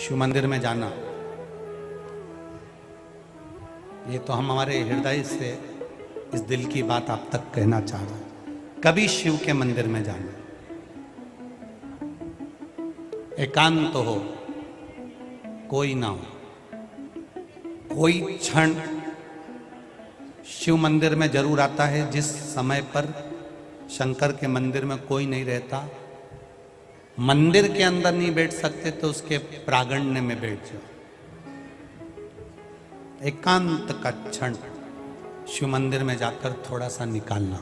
शिव मंदिर में जाना, ये तो हम हमारे हृदय से इस दिल की बात आप तक कहना चाह रहे हैं। कभी शिव के मंदिर में जाना, एकांत हो, कोई ना हो, कोई क्षण शिव मंदिर में जरूर आता है जिस समय पर शंकर के मंदिर में कोई नहीं रहता। मंदिर के अंदर नहीं बैठ सकते तो उसके प्रांगण में बैठ जाओ। एकांत का क्षण शिव मंदिर में जाकर थोड़ा सा निकालना।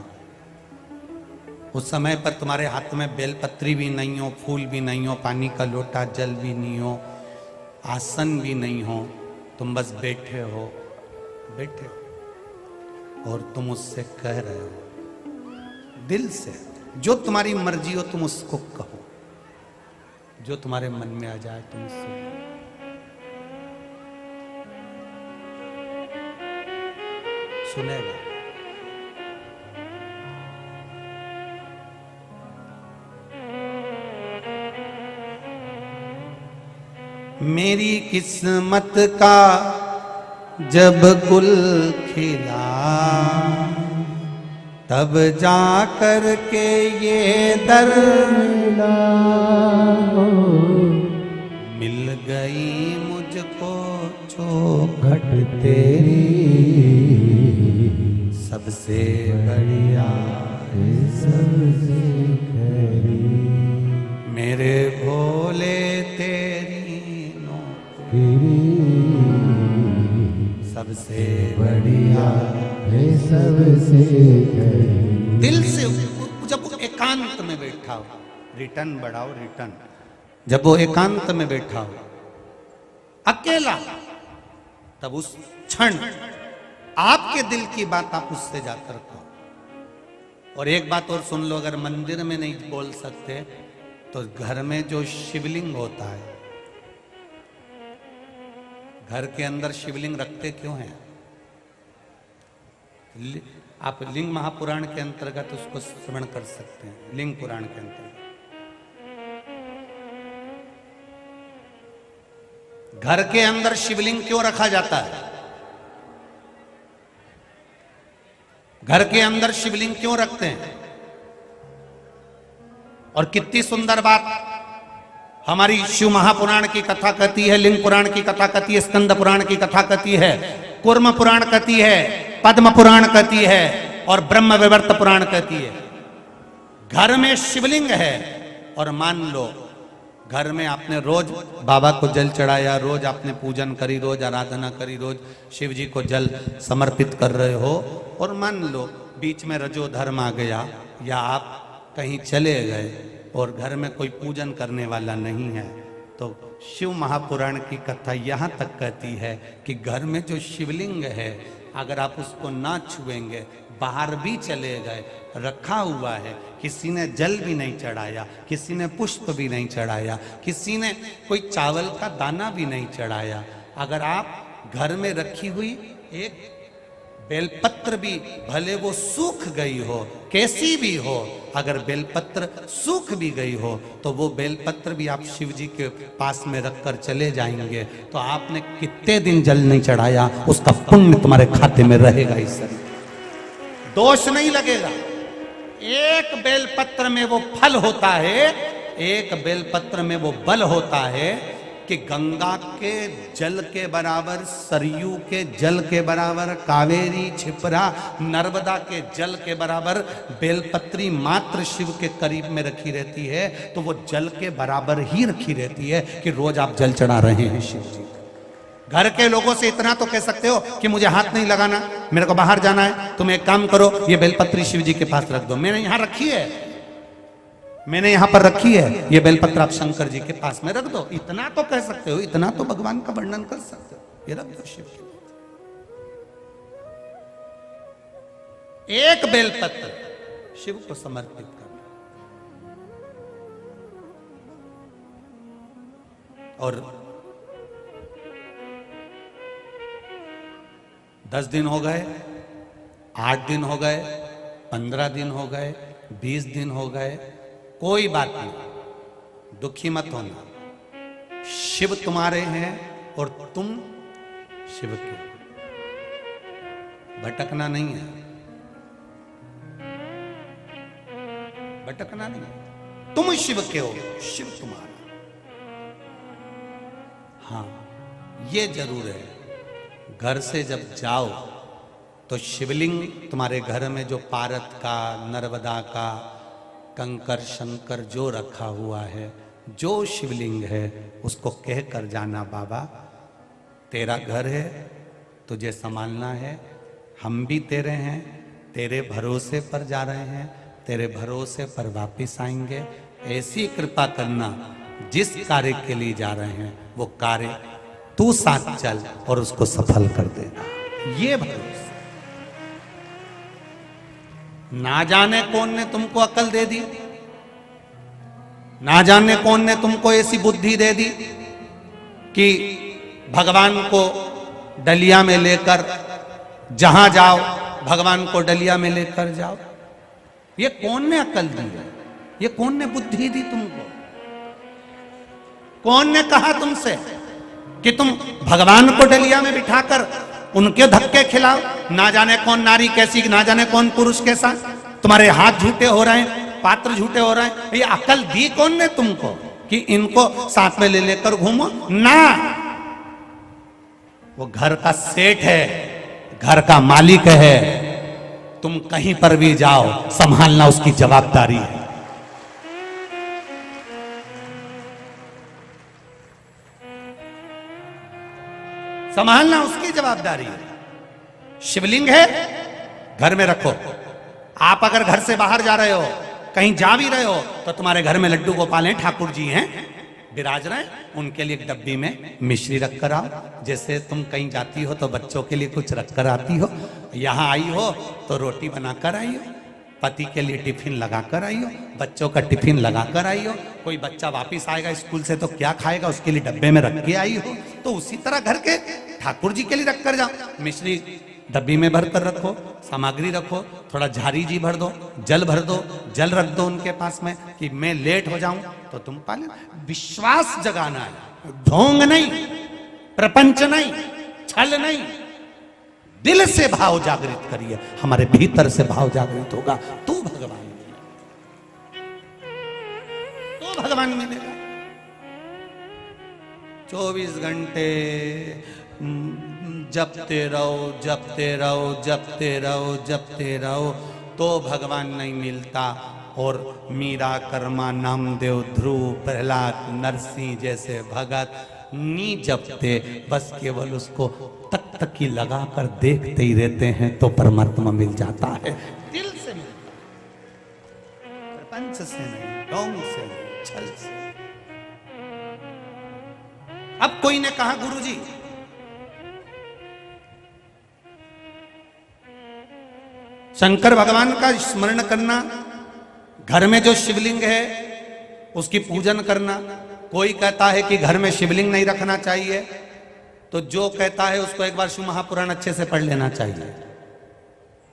उस समय पर तुम्हारे हाथ में बेलपत्री भी नहीं हो, फूल भी नहीं हो, पानी का लोटा जल भी नहीं हो, आसन भी नहीं हो, तुम बस बैठे हो और तुम उससे कह रहे हो दिल से, जो तुम्हारी मर्जी हो तुम उसको कहो, जो तुम्हारे मन में आ जाए तुम उससे। सुनेगा। मेरी किस्मत का जब गुल खिला, तब जा कर के ये दर मिल गई मुझको चौखट तेरी, सबसे बढ़िया सबसे खरी, मेरे भोले तेरी नौकरी, सबसे बढ़िया सबसे खरी। दिल से जब वो एकांत में बैठा हो, रिटर्न बढ़ाओ रिटर्न, जब वो एकांत में बैठा हो अकेला, तब उस क्षण आपके दिल की बात आप उससे जाकर कहो। और एक बात और सुन लो, अगर मंदिर में नहीं बोल सकते तो घर में जो शिवलिंग होता है, घर के अंदर शिवलिंग रखते क्यों हैं? आप लिंग महापुराण के अंतर्गत उसको श्रवण कर सकते हैं। लिंग पुराण के अंतर्गत घर के अंदर शिवलिंग क्यों रखा जाता है? घर के अंदर शिवलिंग क्यों रखते हैं? और कितनी सुंदर बात हमारी शिव महापुराण की कथा कहती है, लिंग पुराण की कथा कहती है, स्कंद पुराण की कथा कहती है, कूर्म पुराण कहती है, पद्म पुराण कहती है और ब्रह्म विवर्त पुराण कहती है। घर में शिवलिंग है और मान लो घर में आपने रोज बाबा को जल चढ़ाया, रोज आपने पूजन करी, रोज आराधना करी, रोज शिव जी को जल समर्पित कर रहे हो, और मान लो बीच में रजो धर्म आ गया या आप कहीं चले गए और घर में कोई पूजन करने वाला नहीं है, तो शिव महापुराण की कथा यहाँ तक कहती है कि घर में जो शिवलिंग है अगर आप उसको ना छुएंगे, बाहर भी चले गए, रखा हुआ है, किसी ने जल भी नहीं चढ़ाया, किसी ने पुष्प भी नहीं चढ़ाया, किसी ने कोई चावल का दाना भी नहीं चढ़ाया, अगर आप घर में रखी हुई एक बेलपत्र भी भले वो सूख गई हो, कैसी भी हो, अगर बेलपत्र सूख भी गई हो तो वो बेलपत्र भी आप शिव जी के पास में रखकर चले जाएंगे तो आपने कितने दिन जल नहीं चढ़ाया उसका पुण्य तुम्हारे खाते में रहेगा, इस शरीर दोष नहीं लगेगा। एक बेलपत्र में वो फल होता है, एक बेलपत्र में वो बल होता है कि गंगा के जल के बराबर, सरयू के जल के बराबर, कावेरी छिपरा नर्मदा के जल के बराबर बेलपत्री मात्र शिव के करीब में रखी रहती है, तो वो जल के बराबर ही रखी रहती है कि रोज आप जल चढ़ा रहे हैं शिव जी। घर के लोगों से इतना तो कह सकते हो कि मुझे हाथ नहीं लगाना, मेरे को बाहर जाना है, तुम एक काम करो ये बेलपत्री शिव जी के पास रख दो, मैंने यहां रखी है, मैंने यहां पर रखी है, ये बेलपत्र आप शंकर जी के पास में रख दो, इतना तो कह सकते हो, इतना तो भगवान का वर्णन कर सकते हो, ये रख दो शिव के पास। एक बेलपत्र शिव को समर्पित करना। और 10 दिन हो गए, 8 दिन हो गए, 15 दिन हो गए, 20 दिन हो गए, कोई बात नहीं, दुखी मत होना। शिव तुम्हारे हैं और तुम शिव के। भटकना नहीं है, भटकना नहीं है। तुम शिव के हो, शिव तुम्हारा। हाँ, ये जरूर है, घर से जब जाओ तो शिवलिंग तुम्हारे घर में जो पारत का, नर्मदा का, कंकर शंकर जो रखा हुआ है, जो शिवलिंग है, उसको कह कर जाना, बाबा तेरा घर है, तुझे संभालना है, हम भी तेरे हैं, तेरे भरोसे पर जा रहे हैं, तेरे भरोसे पर वापिस आएंगे। ऐसी कृपा करना, जिस कार्य के लिए जा रहे हैं वो कार्य तू साथ चल और उसको सफल कर देना। ये भरोसा। ना जाने कौन ने तुमको अकल दे दी, ना जाने कौन ने तुमको ऐसी बुद्धि दे दी कि भगवान को डलिया में लेकर जहां जाओ भगवान को डलिया में लेकर जाओ। ये कौन ने अकल दी है? ये कौन ने बुद्धि दी तुमको? कौन ने कहा तुमसे कि तुम भगवान को डलिया में बिठाकर उनके धक्के खिलाओ? ना जाने कौन नारी कैसी, ना जाने कौन पुरुष कैसा, तुम्हारे हाथ झूठे हो रहे हैं, पात्र झूठे हो रहे हैं। ये अकल दी कौन ने तुमको कि इनको साथ में ले लेकर घूमो? ना, वो घर का सेठ है, घर का मालिक है। तुम कहीं पर भी जाओ, संभालना उसकी जवाबदारी है। संभालना उसकी जवाबदारी है। शिवलिंग है, घर में रखो। आप अगर घर से बाहर जा रहे हो, कहीं जा भी रहे हो, तो तुम्हारे घर में लड्डू गोपाल हैं, ठाकुर जी हैं, विराज रहे, उनके लिए एक डब्बी में मिश्री रख कर आओ। जैसे तुम कहीं जाती हो तो बच्चों के लिए कुछ रख कर आती हो, यहाँ आई हो तो रोटी बनाकर आई हो, पति के लिए टिफिन लगा कर आई हो, बच्चों का टिफिन लगा कर आई हो। कोई बच्चा वापिस आएगा स्कूल से तो क्या खाएगा, उसके लिए डब्बे में रख के आई हो। तो उसी तरह घर के ठाकुर जी के लिए रख कर जाओ। मिश्री डब्बी में भर कर रखो, सामग्री रखो, थोड़ा झारी जी भर दो, जल भर दो, जल रख दो उनके पास में कि मैं लेट हो जाऊं तो तुम पाले। विश्वास जगाना है, ढोंग नहीं, प्रपंच नहीं, छल नहीं। दिल से भाव जागृत करिए, हमारे भीतर से भाव जागृत होगा तो भगवान मिलेगा, तो भगवान मिलेगा। 24 घंटे जपते रहो, जपते रहो, जपते रहो, जपते रहो, तो भगवान नहीं मिलता। और मीरा, कर्मा, नामदेव, ध्रुव, प्रहलाद, नरसिंह जैसे भगत नी जपते, बस केवल उसको तक लगा कर देखते ही रहते हैं तो परमात्मा मिल जाता है। दिल से मिलता, प्रपंच से नहीं, ढोंग से नहीं, छल से। अब कोई ने कहा गुरुजी शंकर भगवान का स्मरण करना, घर में जो शिवलिंग है उसकी पूजन करना। कोई कहता है कि घर में शिवलिंग नहीं रखना चाहिए, तो जो कहता है उसको एक बार शिव महापुराण अच्छे से पढ़ लेना चाहिए।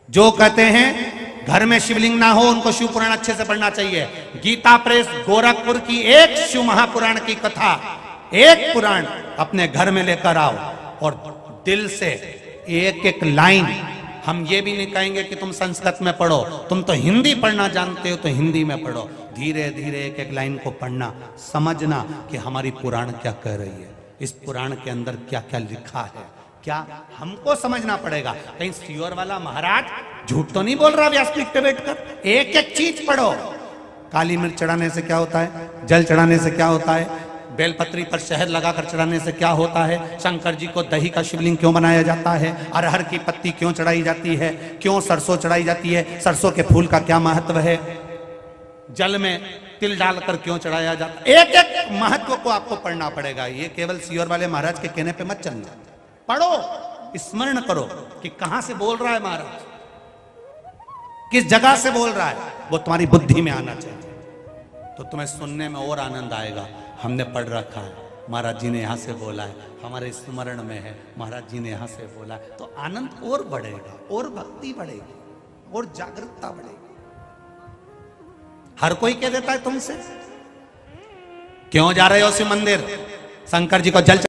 जो कहते हैं घर में शिवलिंग ना हो उनको शिव पुराण अच्छे से पढ़ना चाहिए। गीता प्रेस गोरखपुर की एक शिव महापुराण की कथा, एक पुराण अपने घर में लेकर आओ और दिल से एक एक लाइन। हम ये भी नहीं कहेंगे कि तुम संस्कृत में पढ़ो, तुम तो हिंदी पढ़ना जानते हो तो हिंदी में पढ़ो। धीरे धीरे एक एक लाइन को पढ़ना, समझना कि हमारी पुराण क्या कह रही है, इस पुराण के अंदर क्या क्या लिखा है, क्या हमको समझना पड़ेगा। कहीं सियोर वाला महाराज झूठ तो नहीं बोल रहा व्यासपीठ पे बैठकर। एक एक चीज पढ़ो। काली मिर्च चढ़ाने से क्या होता है, जल चढ़ाने से क्या होता है, बेलपत्री पर शहद लगाकर चढ़ाने से क्या होता है, शंकर जी को दही का शिवलिंग क्यों बनाया जाता है, अरहर की पत्ती क्यों चढ़ाई जाती है, क्यों सरसों चढ़ाई जाती है, सरसों के फूल का क्या महत्व है, जल में तिल डालकर क्यों चढ़ाया जाता है। एक एक महत्व को आपको पढ़ना पड़ेगा। ये केवल सियोर वाले महाराज के कहने पे मत चलना। पढ़ो, स्मरण करो कि कहां से बोल रहा है महाराज, किस जगह से बोल रहा है, वो तुम्हारी बुद्धि में आना चाहिए, तो तुम्हें सुनने में और आनंद आएगा। हमने पढ़ रखा है, महाराज जी ने यहाँ से बोला है, हमारे स्मरण में है, महाराज जी ने यहाँ से बोला है, तो आनंद और बढ़ेगा, और भक्ति बढ़ेगी, और जागरूकता बढ़ेगी। हर कोई कह देता है तुमसे क्यों जा रहे हो शिव मंदिर, शंकर जी को जल